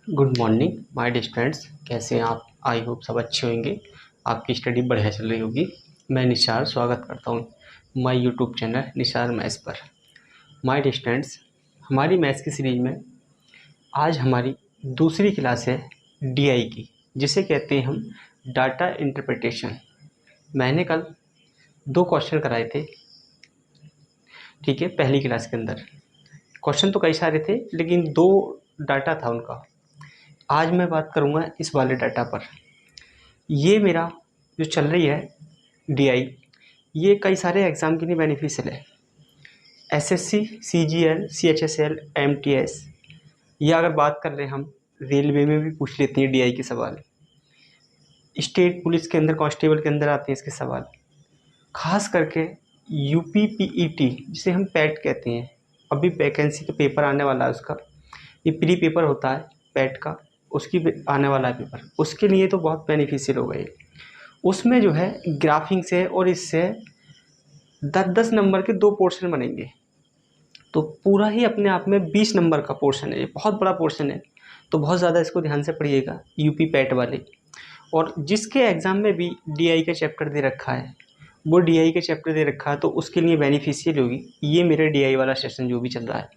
Good morning my dear friends. कैसे हैं आप? आई होप सब अच्छे होंगे। आपकी स्टडी बढ़िया चल रही होगी। मैं निशार स्वागत करता हूँ my YouTube channel Nishar maths पर। माय डियर फ्रेंड्स, हमारी मैथ्स की सीरीज में आज हमारी दूसरी क्लास है डीआई की, जिसे कहते हैं हम डाटा इंटरप्रिटेशन। मैंने कल 2 क्वेश्चन कराए थे, ठीक है, पहली क्लास के अंदर। क्वेश्चन तो कई सारे थे लेकिन 2 डाटा था उनका। आज मैं बात करूँगा इस वाले डाटा पर। ये मेरा जो चल रही है डीआई, ये कई सारे एग्ज़ाम के लिए बेनिफिशियल है। एसएससी, सीजीएल, सीएचएसएल, एमटीएस, या अगर बात कर रहे हैं हम रेलवे में भी पूछ लेते हैं डीआई के सवाल। स्टेट पुलिस के अंदर, कांस्टेबल के अंदर आते हैं इसके सवाल। खास करके यूपी पीईटी, जिसे हम पैट कहते हैं, अभी वैकेंसी का पेपर आने वाला है उसका। ये प्री पेपर होता है पैट का, उसकी आने वाला है पेपर, उसके लिए तो बहुत बेनिफिशियल होगा ये। उसमें जो है ग्राफिंग से और इससे 10-10 नंबर के 2 पोर्शन बनेंगे, तो पूरा ही अपने आप में 20 नंबर का पोर्शन है। ये बहुत बड़ा पोर्शन है, तो बहुत ज़्यादा इसको ध्यान से पढ़िएगा यूपी पैट वाले। और जिसके एग्ज़ाम में भी डीआई का चैप्टर दे रखा है, वो डीआई का चैप्टर दे रखा है, तो उसके लिए बेनिफिशियल होगी ये मेरे डीआई वाला सेशन जो भी चल रहा है।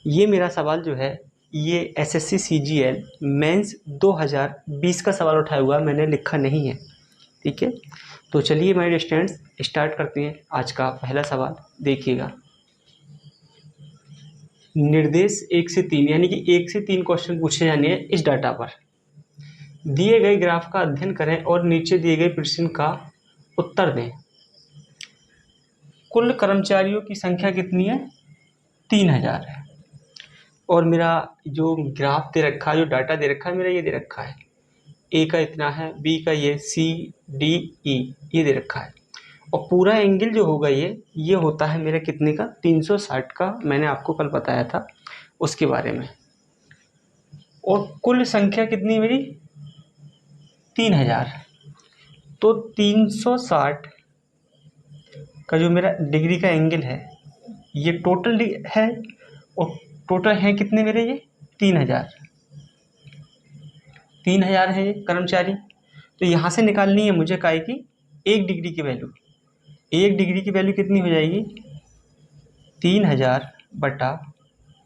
ये मेरा सवाल जो है, ये एसएससी सीजीएल मेंस 2020 का सवाल उठाया हुआ, मैंने लिखा नहीं है, ठीक है। तो चलिए मेरे स्टूडेंट्स स्टार्ट करते हैं आज का पहला सवाल। देखिएगा, निर्देश 1 से 3, यानी कि 1 से 3 क्वेश्चन पूछे जाने हैं इस डाटा पर। दिए गए ग्राफ का अध्ययन करें और नीचे दिए गए प्रश्न का उत्तर दें। कुल कर्मचारियों की संख्या कितनी है? 3000 है। और मेरा जो ग्राफ दे रखा है, जो डाटा दे रखा है मेरा, ये दे रखा है ए का इतना है, बी का ये, सी डी ई ये दे रखा है। और पूरा एंगल जो होगा ये होता है मेरा कितने का? 360 का। मैंने आपको कल बताया था उसके बारे में। और कुल संख्या कितनी मेरी? 3000। तो 360 का जो मेरा डिग्री का एंगल है, ये टोटल है। और टोटल है कितने मेरे? ये 3000। 3000 है ये कर्मचारी। तो यहाँ से निकालनी है मुझे काय की 1 डिग्री की वैल्यू। 1 डिग्री की वैल्यू कितनी हो जाएगी? 3000 बटा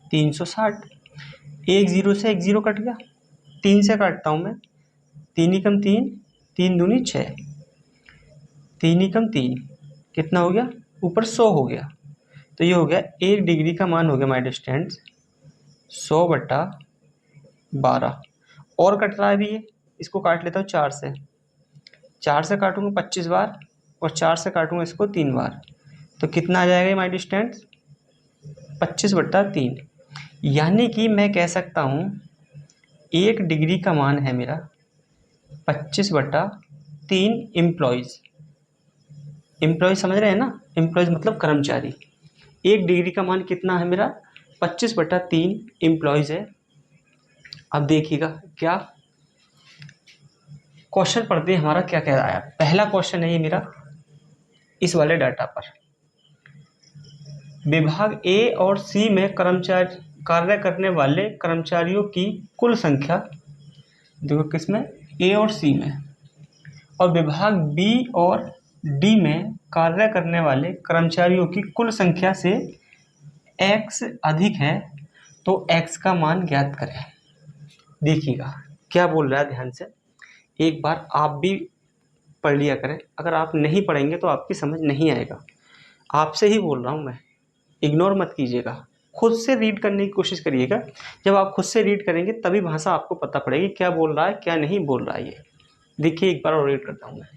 360। एक जीरो से एक जीरो कट गया, 3 से काटता हूँ मैं। 3 एकम 3, 3 दूनी 6, 3 एकम 3 कितना हो गया? ऊपर 100 हो गया। तो ये हो गया 1 डिग्री का मान हो गया माय डिस्टेंस 100 बटा 12। और कट रहा है अभी ये, इसको काट लेता हूँ 4 से। 4 से काटूंगा 25 बार, और 4 से काटूंगा इसको 3 बार। तो कितना आ जाएगा माय डिस्टेंस? 25 बटा 3। यानी कि मैं कह सकता हूँ 1 डिग्री का मान है मेरा 25 बटा 3 एम्प्लॉयज़। एम्प्लॉयज़ समझ रहे हैं ना? एम्प्लॉयज़ मतलब कर्मचारी। 1 डिग्री का मान कितना है मेरा? 25 बटा 3 एम्प्लॉयज़ है। अब देखिएगा क्या क्वेश्चन पढ़ते हैं हमारा क्या कह रहा है। पहला क्वेश्चन है ये मेरा इस वाले डाटा पर। विभाग ए और सी में कर्मचारी कार्य करने वाले कर्मचारियों की कुल संख्या, देखो किसमें? ए और सी में। और विभाग बी और डी में कार्य करने वाले कर्मचारियों की कुल संख्या से x अधिक है, तो x का मान ज्ञात करें। देखिएगा क्या बोल रहा है, ध्यान से एक बार आप भी पढ़ लिया करें। अगर आप नहीं पढ़ेंगे तो आपकी समझ नहीं आएगा। आपसे ही बोल रहा हूँ मैं, इग्नोर मत कीजिएगा, खुद से रीड करने की कोशिश करिएगा। जब आप खुद से रीड करेंगे तभी भाषा आपको पता पड़ेगी क्या बोल रहा है क्या नहीं बोल रहा है। ये देखिए एक बार और रीड करता हूँ मैं।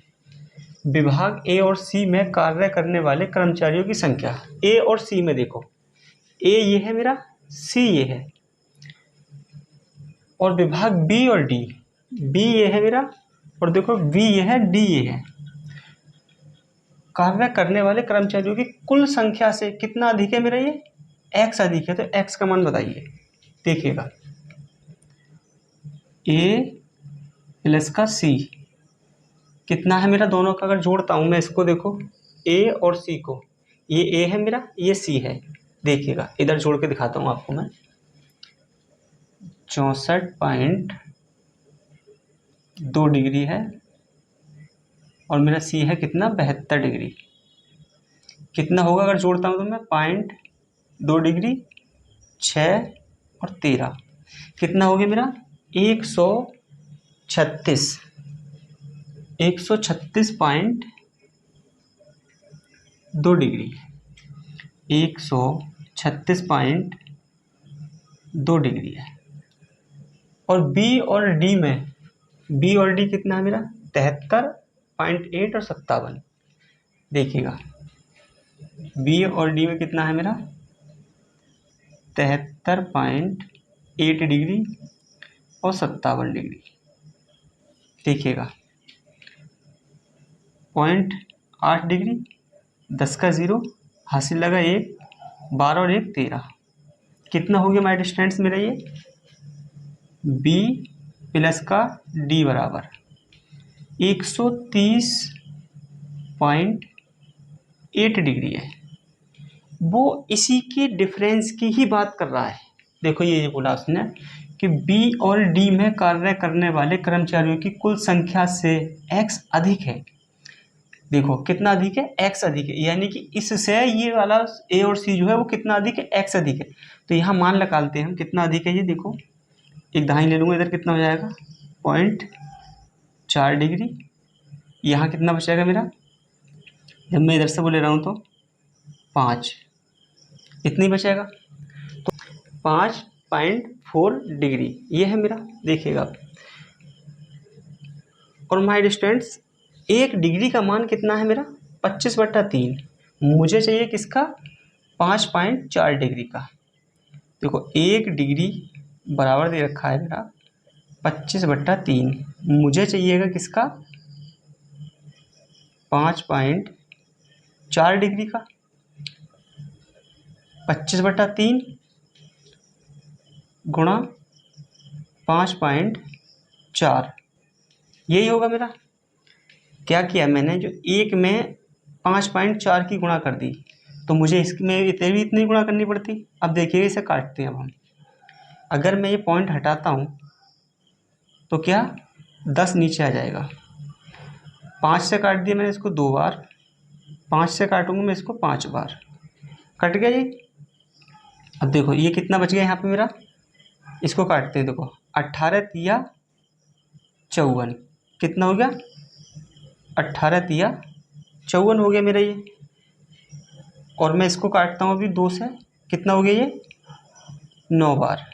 विभाग ए और सी में कार्य करने वाले कर्मचारियों की संख्या। ए और सी में देखो, ए ये है मेरा, सी ये है। और विभाग बी और डी, बी ये है मेरा, और देखो बी ये है, डी ये है। कार्य करने वाले कर्मचारियों की कुल संख्या से कितना अधिक है मेरा? ये एक्स अधिक है। तो एक्स का मान बताइए। देखिएगा ए प्लस का सी कितना है मेरा? दोनों का अगर जोड़ता हूं मैं इसको, देखो ए और सी को, ये ए है मेरा, ये सी है। देखिएगा इधर जोड़ के दिखाता हूं आपको मैं। 64.2 डिग्री है और मेरा सी है कितना 72 डिग्री। कितना होगा अगर जोड़ता हूँ तो मैं 0.2 डिग्री, 6 और 13 कितना हो गया मेरा 136। 136.2 डिग्री, 136.2 डिग्री है। और बी और डी में, बी और डी कितना है मेरा 73.8 और 57। देखिएगा बी और डी में कितना है मेरा 73.8 डिग्री और 57 डिग्री। देखिएगा 0.8 डिग्री, 10 का 0 हासिल लगा 1, 12 और 1 13। कितना हो गया माय डिस्टेंस मेरा ये बी प्लस का डी बराबर 130.8 डिग्री है। वो इसी की डिफरेंस की ही बात कर रहा है। देखो ये बोला उसने कि बी और डी में कार्य करने वाले कर्मचारियों की कुल संख्या से x अधिक है। देखो कितना अधिक है x अधिक है, यानी कि इससे ये वाला a और c जो है वो कितना अधिक है x अधिक है। तो यहाँ मान निकालते हैं हम कितना अधिक है। ये देखो एक दहाई ले लूँगा, इधर कितना हो जाएगा 0.4 डिग्री। यहाँ कितना बचेगा मेरा, जब मैं इधर से बोले रहा हूँ तो 5, इतनी बचेगा तो 5.4 डिग्री ये है मेरा। देखिएगा और माय डिस्टेंस 1 डिग्री का मान कितना है मेरा 25/3। मुझे चाहिए किसका 5.4 डिग्री का। देखो 1 डिग्री बराबर दे रखा है मेरा 25/3, मुझे चाहिएगा किसका 5.4 डिग्री का। 25/3 गुणा 5.4 यही होगा मेरा। क्या किया मैंने, जो एक में 5.4 की गुणा कर दी तो मुझे इसमें इतनी गुणा करनी पड़ती। अब देखिए इसे काटते हैं अब हम। अगर मैं ये पॉइंट हटाता हूँ तो क्या 10 नीचे आ जाएगा। 5 से काट दिया मैंने इसको 2 बार, 5 से काटूंगा मैं इसको 5 बार, कट गया ये। अब देखो ये कितना बच गया यहाँ पे मेरा, इसको काटते हैं। देखो 18 तिया 54 कितना हो गया 18 तिया 54 हो गया मेरा ये। और मैं इसको काटता हूँ अभी 2 से, कितना हो गया ये 9 बार,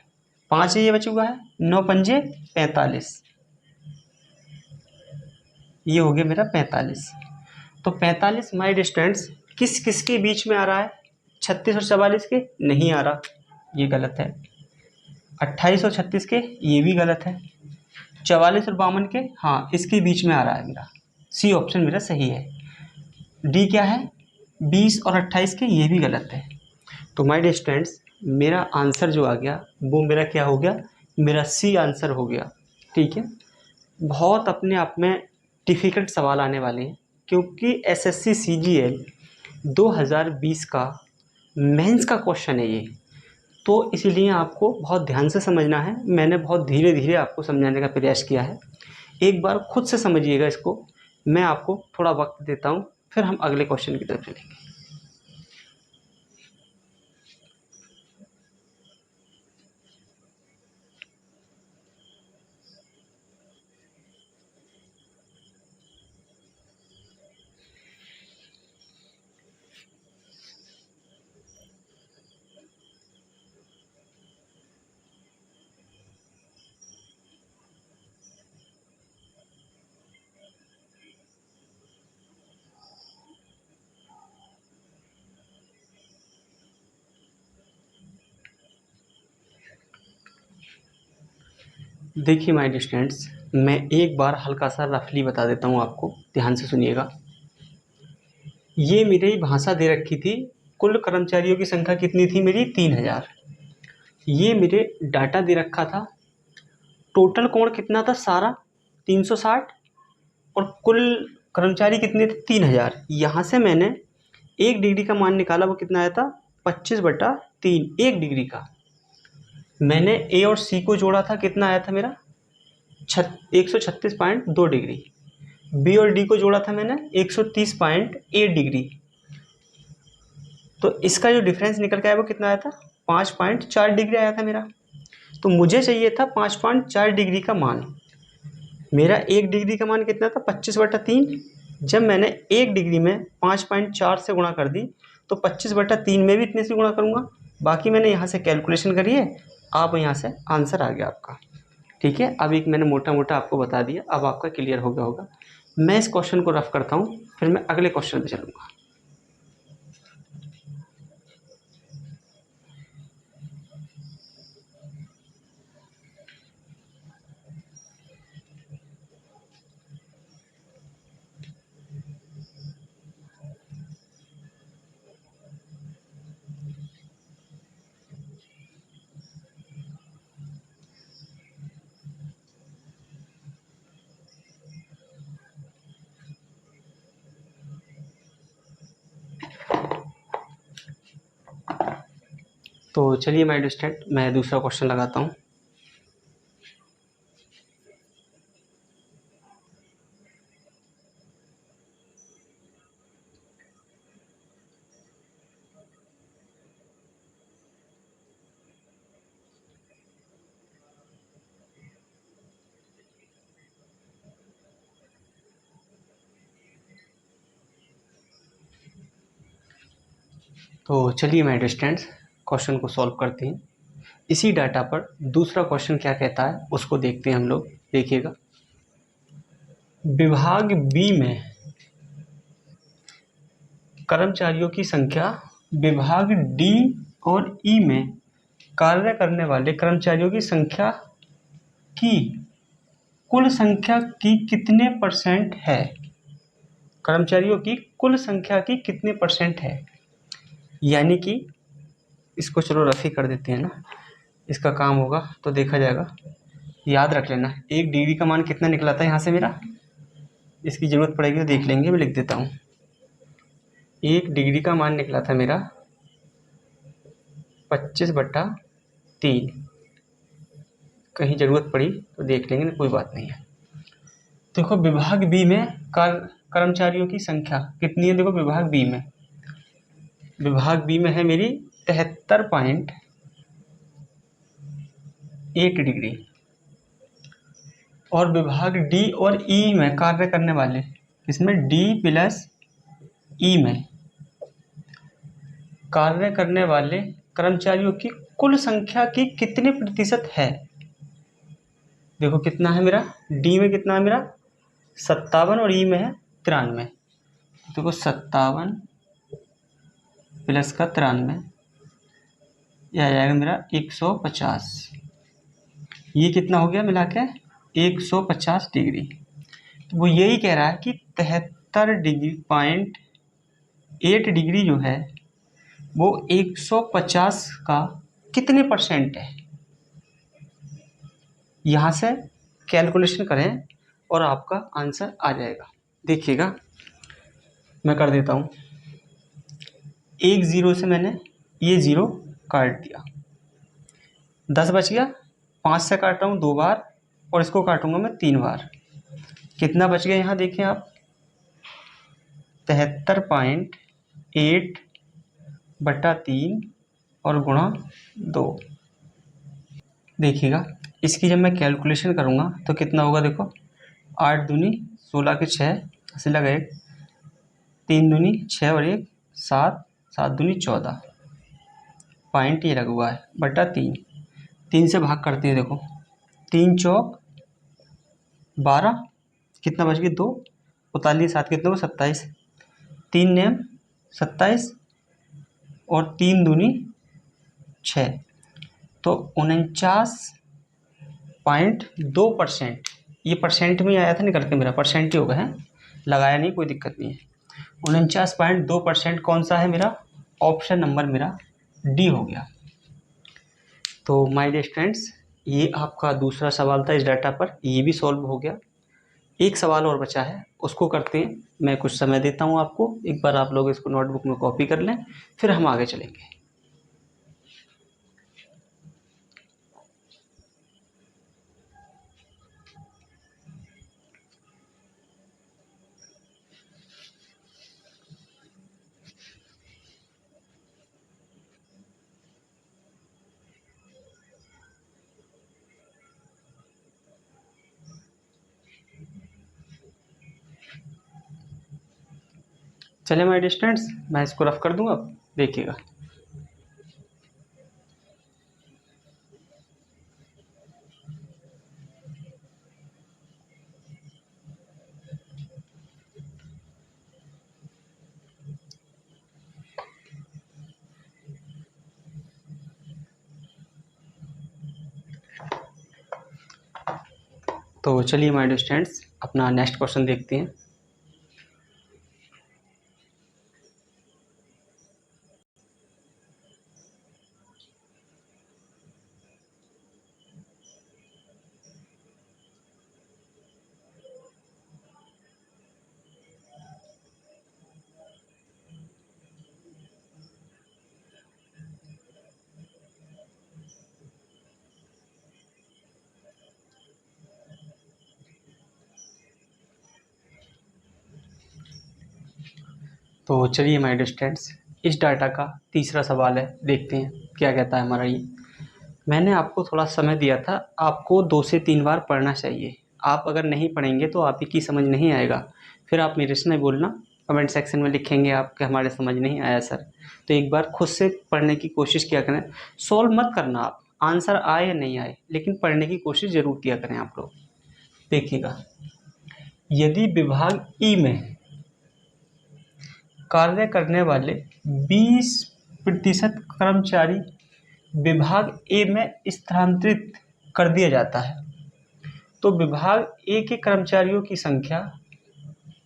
5 ये बच हुआ है, 9 पंजे 45, ये हो गया मेरा 45। तो 45 माई डिस्टेंस किस किस के बीच में आ रहा है, 36 और 44 के नहीं आ रहा, ये गलत है। 28 और 36 के ये भी गलत है। 44 और 52 के हाँ इसके बीच में आ रहा है मेरा, सी ऑप्शन मेरा सही है। डी क्या है 20 और 28 के ये भी गलत है। तो माय डिस्टेंस मेरा आंसर जो आ गया वो मेरा क्या हो गया, मेरा सी आंसर हो गया। ठीक है, बहुत अपने आप में डिफ़िकल्ट सवाल आने वाले हैं क्योंकि एसएससी सीजीएल 2020 का मेंस का क्वेश्चन है ये। तो इसीलिए आपको बहुत ध्यान से समझना है। मैंने बहुत धीरे धीरे आपको समझाने का प्रयास किया है। एक बार खुद से समझिएगा इसको, मैं आपको थोड़ा वक्त देता हूँ, फिर हम अगले क्वेश्चन की तरफ चलेंगे। देखिए माय डिस्टेंट्स, मैं एक बार हल्का सा रफली बता देता हूँ आपको, ध्यान से सुनिएगा। ये मेरी भाषा दे रखी थी, कुल कर्मचारियों की संख्या कितनी थी मेरी 3000। ये मेरे डाटा दे रखा था, टोटल कोण कितना था सारा 360 और कुल कर्मचारी कितने थे 3000। यहाँ से मैंने 1 डिग्री का मान निकाला, वो कितना आया था 25/3, 1 डिग्री का। मैंने ए और सी को जोड़ा था, कितना आया था मेरा 136.2 डिग्री। बी और डी को जोड़ा था मैंने 130.8 डिग्री। तो इसका जो डिफरेंस निकल के आया वो कितना आया था, 5.4 डिग्री आया था मेरा। तो मुझे चाहिए था 5.4 डिग्री का मान। मेरा 1 डिग्री का मान कितना था, 25/3। जब मैंने 1 डिग्री में 5.4 से गुणा कर दी तो 25/3 में भी इतने से गुणा करूँगा। बाकी मैंने यहाँ से कैलकुलेशन करी है, आप यहाँ से आंसर आ गया आपका। ठीक है, अब एक मैंने मोटा मोटा आपको बता दिया, अब आपका क्लियर हो गया होगा। मैं इस क्वेश्चन को रफ करता हूँ, फिर मैं अगले क्वेश्चन पे चलूँगा। तो चलिए माय डियर स्टूडेंट, मैं दूसरा क्वेश्चन लगाता हूँ। तो चलिए माय डियर स्टूडेंट्स, क्वेश्चन को सॉल्व करते हैं। इसी डाटा पर दूसरा क्वेश्चन क्या कहता है उसको देखते हैं हम लोग। देखिएगा, विभाग बी में कर्मचारियों की संख्या विभाग डी और ई में कार्य करने वाले कर्मचारियों की संख्या की कुल संख्या की कितने परसेंट है। कर्मचारियों की कुल संख्या की कितने परसेंट है, यानी कि इसको चलो रफ ही कर देते हैं ना, इसका काम होगा तो देखा जाएगा। याद रख लेना 1 डिग्री का मान कितना निकला था यहाँ से मेरा, इसकी ज़रूरत पड़ेगी तो देख लेंगे, मैं लिख देता हूँ। 1 डिग्री का मान निकला था मेरा 25/3। कहीं ज़रूरत पड़ी तो देख लेंगे, कोई बात नहीं है। देखो विभाग बी में कर्मचारियों की संख्या कितनी है, देखो विभाग बी में है मेरी 73.8 डिग्री। और विभाग डी और ई में कार्य करने वाले, इसमें डी प्लस ई में कार्य करने वाले कर्मचारियों की कुल संख्या की कितने प्रतिशत है। देखो कितना है मेरा, डी में कितना है मेरा 57 और ई में है 93। देखो 57 प्लस का 93, यह आ जाएगा मेरा 150। ये कितना हो गया मिला के 150 डिग्री। तो वो यही कह रहा है कि 73.8 डिग्री जो है वो 150 का कितने परसेंट है। यहाँ से कैलकुलेशन करें और आपका आंसर आ जाएगा। देखिएगा मैं कर देता हूँ, 1 0 से मैंने ये 0 काट दिया, 10 बच गया। 5 से काट रहा हूँ 2 बार और इसको काटूंगा मैं 3 बार। कितना बच गया यहाँ देखें आप, 73.8/3 और गुणा 2। देखिएगा इसकी जब मैं कैलकुलेशन करूँगा तो कितना होगा, देखो 8 दूनी 16 के 6 अस्सी लगा 1, 3 दूनी 6 और 1 7, 7 दूनी 14, पॉइंट ये लगा हुआ है बटा 3। 3 से भाग करते हैं, देखो 3 चौक 12, कितना बच गया 2, 45 7 कितना हुआ 27, 3 नेम 27 और 3 दूनी 6, तो 49.2%। ये परसेंट में आया था निकल के, मेरा परसेंट ही होगा है, लगाया नहीं कोई दिक्कत नहीं है। 49.2% कौन सा है मेरा, ऑप्शन नंबर मेरा डी हो गया। तो माय डियर स्टूडेंट्स, ये आपका दूसरा सवाल था इस डाटा पर, ये भी सॉल्व हो गया। एक सवाल और बचा है, उसको करते हैं। मैं कुछ समय देता हूँ आपको, एक बार आप लोग इसको नोटबुक में कॉपी कर लें, फिर हम आगे चलेंगे। चले माय डियर स्टूडेंट्स, मैं इसको रफ कर दूंगा, अब देखिएगा। तो चलिए माय डियर स्टूडेंट्स, अपना नेक्स्ट क्वेश्चन देखते हैं। तो चलिए माय डियर स्टूडेंट्स, इस डाटा का तीसरा सवाल है, देखते हैं क्या कहता है हमारा ये। मैंने आपको थोड़ा समय दिया था, आपको 2 से 3 बार पढ़ना चाहिए। आप अगर नहीं पढ़ेंगे तो आप ही की समझ नहीं आएगा, फिर आप मेरे से नहीं बोलना, कमेंट सेक्शन में लिखेंगे आप कि हमारे समझ नहीं आया सर। तो एक बार खुद से पढ़ने की कोशिश किया करें, सॉल्व मत करना आप, आंसर आए या नहीं आए, लेकिन पढ़ने की कोशिश ज़रूर किया करें आप लोग। देखिएगा, यदि विभाग ई में कार्य करने वाले 20% कर्मचारी विभाग ए में स्थानांतरित कर दिया जाता है, तो विभाग ए के कर्मचारियों की संख्या,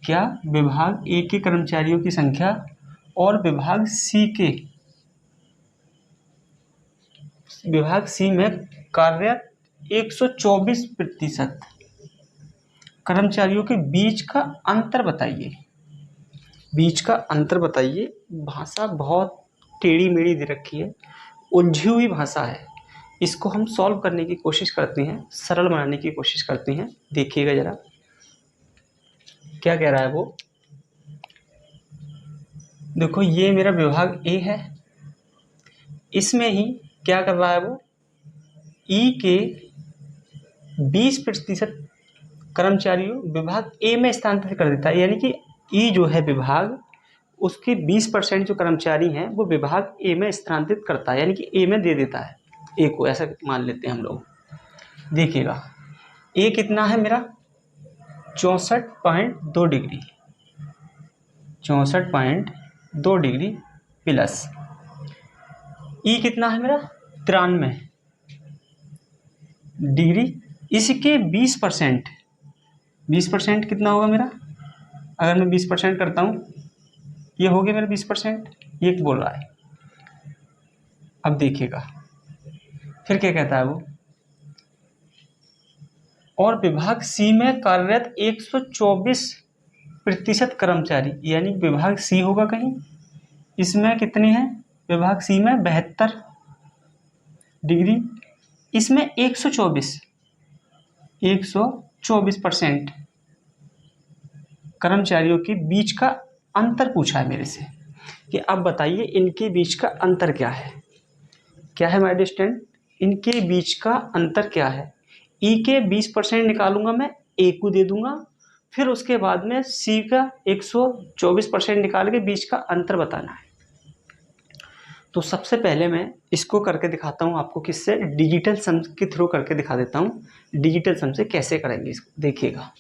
क्या विभाग ए के कर्मचारियों की संख्या और विभाग सी में कार्यरत 124% कर्मचारियों के बीच का अंतर बताइए। बीच का अंतर बताइए। भाषा बहुत टेढ़ी मेढ़ी दे रखी है, उलझी हुई भाषा है। इसको हम सॉल्व करने की कोशिश करते हैं, सरल बनाने की कोशिश करते हैं। देखिएगा जरा क्या कह रहा है वो। देखो, ये मेरा विभाग ए है, इसमें ही क्या कर रहा है वो, ई के 20% कर्मचारियों विभाग ए में स्थानांतरित कर देता है। यानी कि ई जो है विभाग, उसके 20% जो कर्मचारी हैं वो विभाग ए में स्थानांतरित करता है, यानी कि ए में दे देता है, ए को, ऐसा मान लेते हैं हम लोग। देखिएगा, ए कितना है मेरा, 64.2 डिग्री, 64.2 डिग्री प्लस ई कितना है मेरा, 93 डिग्री। इसके 20% 20% कितना होगा मेरा, अगर मैं 20% करता हूँ, ये हो गया मेरा 20%, ये बोल रहा है। अब देखिएगा फिर क्या कहता है वो, और विभाग सी में कार्यरत 124% कर्मचारी, यानी विभाग सी होगा कहीं, इसमें कितनी है, विभाग सी में 72 डिग्री, इसमें 124% कर्मचारियों के बीच का अंतर पूछा है मेरे से कि अब बताइए इनके बीच का अंतर क्या है। क्या है माय डियर स्टूडेंट, इनके बीच का अंतर क्या है। ई के 20% निकालूंगा मैं, ए को दे दूंगा, फिर उसके बाद में सी का 124% निकाल के बीच का अंतर बताना है। तो सबसे पहले मैं इसको करके दिखाता हूँ आपको, किससे, डिजिटल सम के थ्रू करके दिखा देता हूँ। डिजिटल सम से कैसे करेंगे इसको, देखिएगा।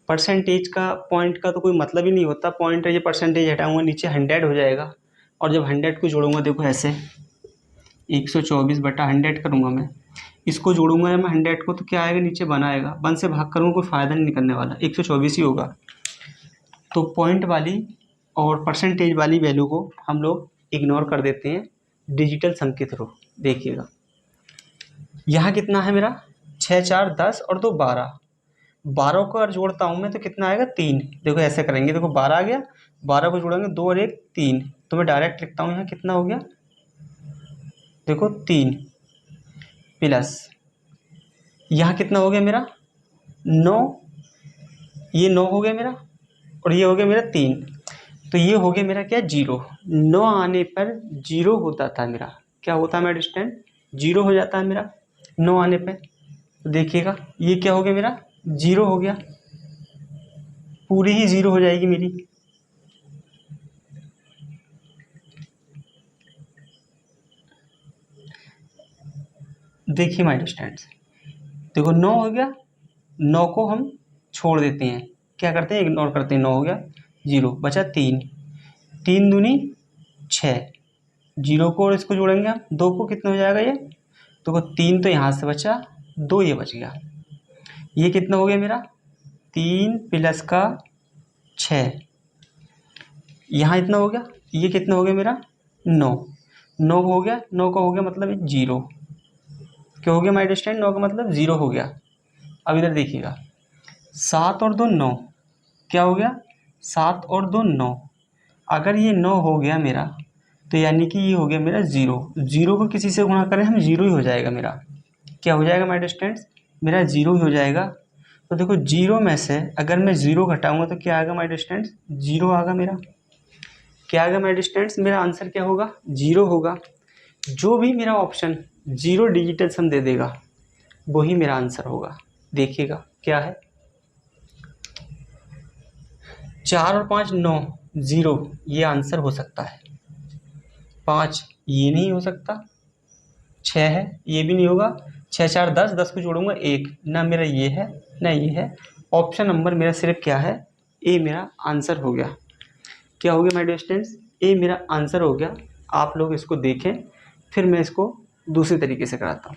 परसेंटेज का, पॉइंट का तो कोई मतलब ही नहीं होता, पॉइंट ये परसेंटेज हटाऊंगा, नीचे 100 हो जाएगा, और जब 100 को जोड़ूंगा, देखो ऐसे 124/100 करूँगा मैं, इसको जोड़ूंगा मैं 100 को, तो क्या आएगा, नीचे 1 आएगा, 1 से भाग करूँगा, कोई फ़ायदा नहीं निकलने वाला, 124 ही होगा। तो पॉइंट वाली और परसेंटेज वाली वैल्यू को हम लोग इग्नोर कर देते हैं डिजिटल सम के थ्रू। देखिएगा, यहाँ कितना है मेरा, 6 4 10 और 2 12, 12 को अगर जोड़ता हूँ मैं तो कितना आएगा, 3। देखो ऐसे करेंगे, देखो 12 आ गया, 12 को जोड़ेंगे, 2 और 1 3, तो मैं डायरेक्ट लिखता हूँ यहाँ कितना हो गया, देखो 3 प्लस यहाँ कितना हो गया मेरा, 9, ये 9 हो गया मेरा, और ये हो गया मेरा 3, तो ये हो गया मेरा क्या, 0। 9 आने पर 0 होता था मेरा, क्या होता है मेरा डिस्टेंस, 0 हो जाता है मेरा 9 आने पर। तो देखिएगा ये क्या हो गया मेरा, 0 हो गया, पूरी ही 0 हो जाएगी मेरी। देखिए माय स्टूडेंट्स, देखो 9 हो गया, 9 को हम छोड़ देते हैं, क्या करते हैं, इग्नोर करते हैं। 9 हो गया, 0 बचा 3, 3 दूनी 6, 0 को और इसको जोड़ेंगे हम, 2 को कितना हो जाएगा ये, तो 3 तो यहाँ से बचा, 2 ये बच गया। ये कितना हो गया मेरा, 3 प्लस का 6, यहाँ इतना हो गया, ये कितना हो गया मेरा 9, 9 हो गया, 9 का हो गया मतलब 0, क्या हो गया माय स्टूडेंट, 9 का मतलब 0 हो गया। अब इधर देखिएगा, 7 और 2 9, क्या हो गया, 7 और 2 9, अगर ये 9 हो गया मेरा, तो यानी कि ये हो गया मेरा 0, 0 को किसी से गुणा करें हम, 0 ही हो जाएगा मेरा, क्या हो जाएगा माय स्टूडेंट्स, मेरा 0 ही हो जाएगा। तो देखो 0 में से अगर मैं 0 घटाऊंगा तो क्या आएगा माय स्टूडेंट्स, 0 आएगा मेरा, क्या आएगा माय स्टूडेंट्स, मेरा आंसर क्या होगा, 0 होगा। जो भी मेरा ऑप्शन 0 डिजिटल सम दे देगा वही मेरा आंसर होगा। देखिएगा क्या है, 4 और 5 9, 0 ये आंसर हो सकता है, 5 ये नहीं हो सकता, 6 है ये भी नहीं होगा, 6 4 10, 10 को जोड़ूंगा 1, ना मेरा ये है ना ये है, ऑप्शन नंबर मेरा सिर्फ क्या है, ए मेरा आंसर हो गया। क्या हो गया माय डियर स्टूडेंट्स, ए मेरा आंसर हो गया। आप लोग इसको देखें, फिर मैं इसको दूसरे तरीके से कराता हूँ।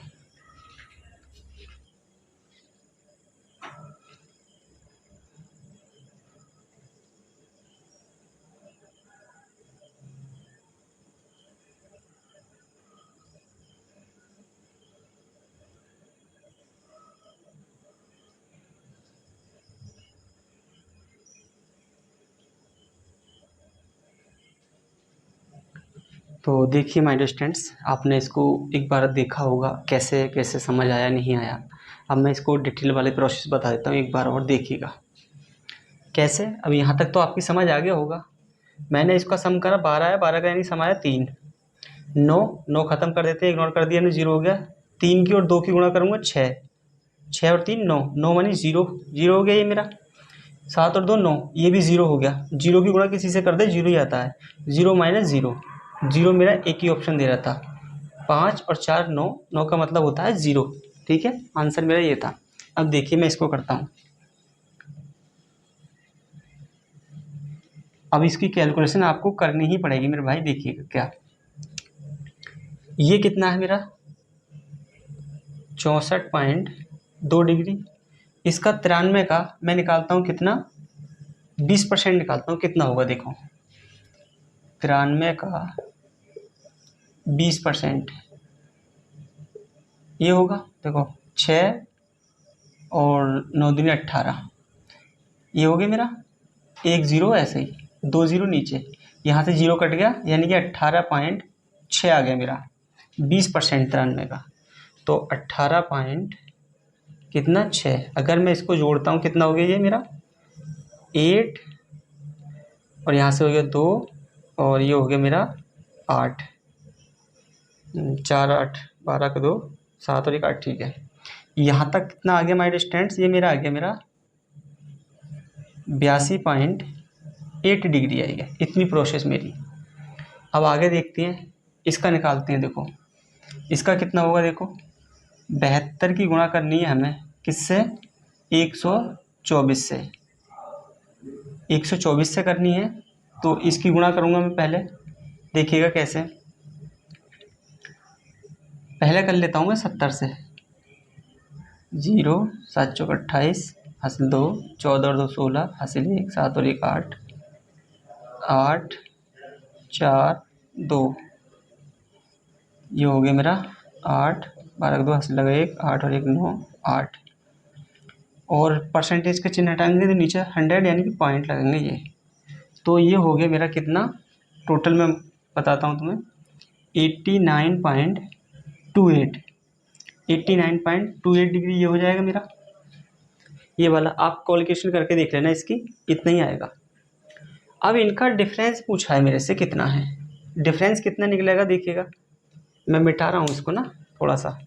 तो देखिए माय डियर स्टूडेंट्स, आपने इसको एक बार देखा होगा कैसे कैसे समझ आया नहीं आया। अब मैं इसको डिटेल वाले प्रोसेस बता देता हूँ, एक बार और देखिएगा कैसे। अब यहाँ तक तो आपकी समझ आ गया होगा। मैंने इसका सम करा, 12 है, 12 का यानी सम आया 3, 9, 9 खत्म कर देते हैं, इग्नोर कर दिया ना, 0 हो गया। 3 की और 2 की गुणा करूँगा 6, 6 और 3 9, 9 मानी 0, 0 हो गया ये मेरा। 7 और 2 9, ये भी 0 हो गया। 0 की गुणा किसी से कर दे 0 ही आता है, 0 माइनस 0, 0 मेरा एक ही ऑप्शन दे रहा था। 5 और 4 9, 9 का मतलब होता है 0, ठीक है, आंसर मेरा ये था। अब देखिए मैं इसको करता हूँ, अब इसकी कैलकुलेशन आपको करनी ही पड़ेगी मेरे भाई। देखिएगा क्या, ये कितना है मेरा 64.2 डिग्री, इसका 93 का मैं निकालता हूँ कितना, 20% निकालता हूँ, कितना होगा देखो, 93 का 20% ये होगा, देखो 6 और 9 दूनी 18, ये हो गया मेरा, 1 0 ऐसे ही, 2 0 नीचे, यहाँ से 0 कट गया, यानी कि 18.6 आ गया मेरा, 20% 93 का, तो 18 पॉइंट कितना 6, अगर मैं इसको जोड़ता हूँ कितना हो गया ये मेरा 8, और यहाँ से हो गया 2, और ये हो गया मेरा 8, 4 8 12 का 2 7 और 1 8, ठीक है। यहाँ तक कितना आ गया माय डिस्टेंस, ये मेरा आ गया मेरा 82.8 डिग्री आई है, इतनी प्रोसेस मेरी। अब आगे देखते हैं, इसका निकालते हैं। देखो इसका कितना होगा, देखो 72 की गुणा करनी है हमें, किससे, 124 से, 124 से करनी है, तो इसकी गुणा करूँगा मैं पहले। देखिएगा कैसे, पहले कर लेता हूँ मैं 70 से, 0 7 चौक 28 हासिल 2, 14 और 2 16 हासिल 1, 7 और 1 8, 8 4 2, ये हो गया मेरा 8, 12 का 2 हासिल लगा 1, 8 और 1 9 8, और परसेंटेज का चिन्ह हटाएंगे तो नीचे 100 यानी कि पॉइंट लगेंगे ये, तो ये हो गया मेरा कितना, टोटल मैं बताता हूँ तुम्हें, 89.28, 89.28 डिग्री ये हो जाएगा मेरा, ये वाला आप कैलकुलेशन करके देख लेना, इसकी इतना ही आएगा। अब इनका डिफरेंस पूछा है मेरे से कितना है, डिफरेंस कितना निकलेगा देखिएगा, मैं मिटा रहा हूँ इसको ना थोड़ा सा,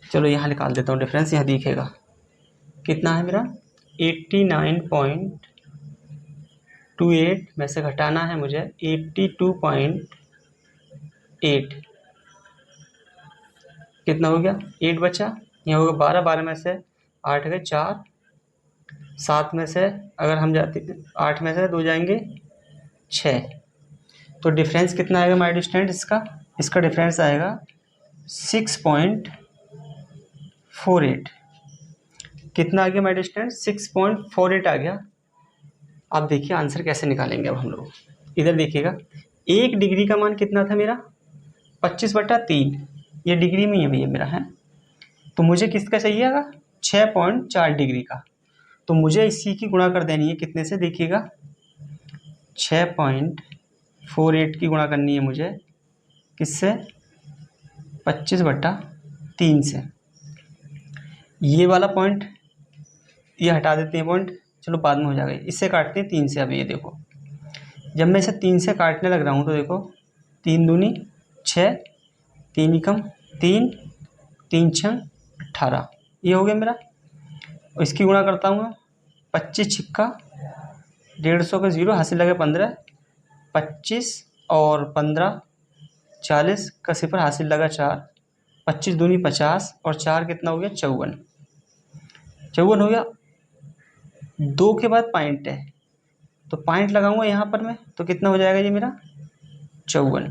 चलो यहाँ निकाल देता हूँ डिफरेंस, यहाँ दिखेगा कितना है मेरा 89.28 में से घटाना है मुझे 82.8, कितना हो गया 8 बचा, यहाँ होगा 12, 12 में से 8 गए 4, 7 में से अगर हम जाते 8 में से 2 जाएंगे 6, तो डिफरेंस कितना आएगा माय डिस्टेंस इसका डिफरेंस आएगा 6.48। कितना आ गया माय डिस्टेंस 6.48 आ गया। अब देखिए आंसर कैसे निकालेंगे अब हम लोग, इधर देखिएगा 1 डिग्री का मान कितना था मेरा 25/3, ये डिग्री में ही भैया मेरा है, तो मुझे किसका चाहिएगा 6.4 डिग्री का, तो मुझे इसी की गुणा कर देनी है कितने से, देखिएगा 6.48 की गुणा करनी है मुझे किससे 25/3 से। ये वाला पॉइंट ये हटा देते हैं पॉइंट, चलो बाद में हो जाएगा, इससे काटते हैं 3 से। अब ये देखो जब मैं इसे 3 से काटने लग रहा हूँ तो देखो 3 दूनी 6, 3 एकम 3, 3 छंग 18, ये हो गया मेरा। और इसकी गुणा करता हूँ मैं 25 छिक्का 150 का 0 हासिल लगे 15, 25 और 15 40 का 0 हासिल लगा 4, 25 दूनी 50 और 4 कितना हो गया 54, 54 हो गया। 2 के बाद पॉइंट है तो पॉइंट लगाऊंगा यहाँ पर मैं, तो कितना हो जाएगा ये मेरा 54।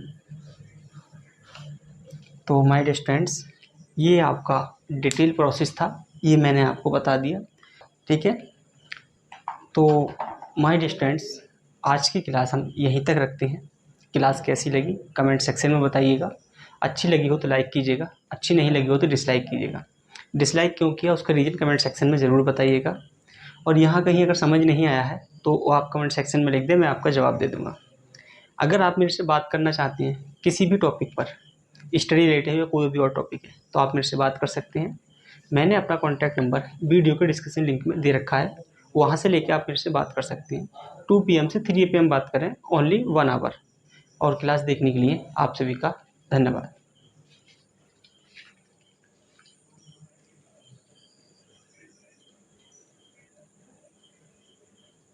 तो माय डियर स्टूडेंट्स ये आपका डिटेल प्रोसेस था, ये मैंने आपको बता दिया, ठीक है। तो माय डियर स्टूडेंट्स आज की क्लास हम यहीं तक रखते हैं। क्लास कैसी लगी कमेंट सेक्शन में बताइएगा, अच्छी लगी हो तो लाइक कीजिएगा, अच्छी नहीं लगी हो तो डिसलाइक कीजिएगा। डिसलाइक क्यों किया उसका रीज़न कमेंट सेक्शन में ज़रूर बताइएगा, और यहाँ कहीं अगर समझ नहीं आया है तो वो आप कमेंट सेक्शन में लिख दें, मैं आपका जवाब दे दूँगा। अगर आप मेरे से बात करना चाहते हैं किसी भी टॉपिक पर, स्टडी रिलेटेड या कोई भी और टॉपिक है, तो आप मेरे से बात कर सकते हैं। मैंने अपना कॉन्टैक्ट नंबर वीडियो के डिस्क्रिप्शन लिंक में दे रखा है, वहाँ से लेके आप मेरे से बात कर सकते हैं। 2 PM से 3 PM बात करें, ओनली 1 आवर। और क्लास देखने के लिए आप सभी का धन्यवाद।